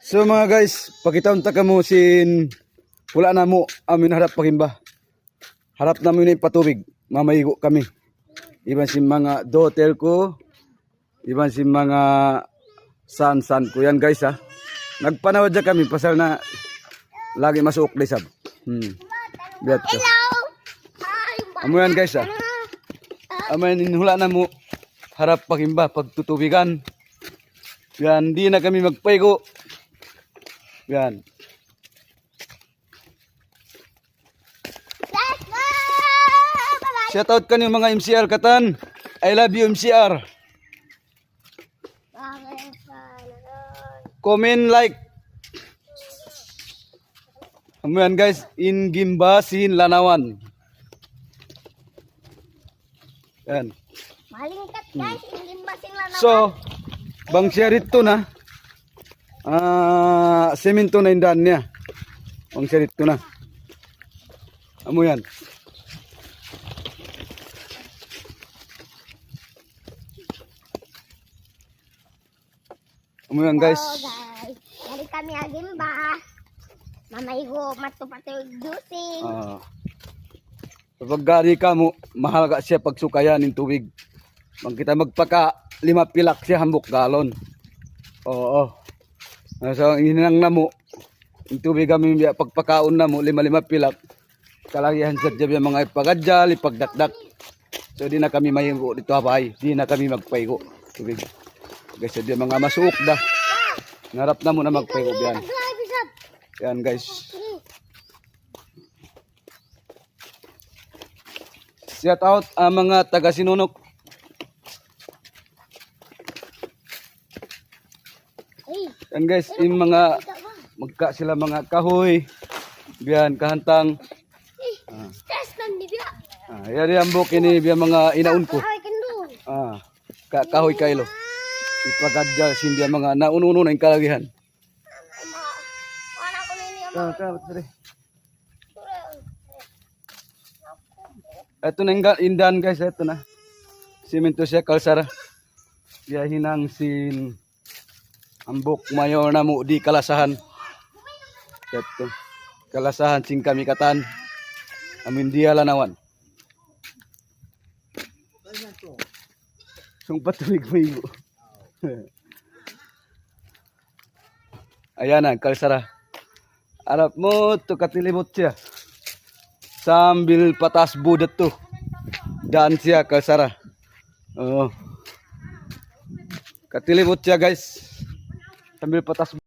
So mga guys, pakitaon ta kamo sin wala na mo amin harap pakimba. Harap namin ni patubig, mamayigo kami. Iban si mga daughter ko, iban si mga san ko yan guys ha. Nagpanawad dyan kami pasal na lagi masuok lisab. Biat ko. Amo yan guys ha. Amin hula na mo harap pakimba pagtutubigan. Yan, di na kami magpaygo. Yan. Shout out kanyo mga MCR katan. I love you MCR. Comment like. Ayan guys, in Gimbasin Lanawan. Yan. Malingkat guys, in Gimbasin Lanawan. So, bang share ito na. Semento na indan niya. Bang share ito na. Amo yan. Amo yan guys. So guys, dari kami agimba. Mamaygo matupatog dusing. Kapag gari ka mo, mahal ka siya pagsukayan ng tubig. Mang kita magpaka 5 pilak siya hambok galon. Oo. So inang na mo, yung tubig kami pagpakaon na mo 5 pilak. Kalagihan sa dyan mga ipagadyal, ipagdakdak. So di na kami mahigo dito habay. Di na kami magpaigo tubig. Guys, dyan mga masuok da. Narap na mo na magpaigo yan. Yan guys. Shout out ang mga taga Sinunok. Yan guys, yung mga magka sila mga kahoy. Biyan kahantang. Yari ang buk ini biya mga inaun ko. Kahoy kailo. Ipagadya sindiya mga naununo na yung kalagihan. Ito na yung indan guys, ito na. Simento siya kalsara. Biya hinang sin ambok mayor na mo di kalasahan. Ito. Kalasahan sing kami katan. Amin dia Lanawan. Sung patubig mo igo. Ayan na, kalsara. Arap mo, to katilimot siya. Sambil patas budat to. Daan siya, kalsara. Katilimot siya guys. Sambil patas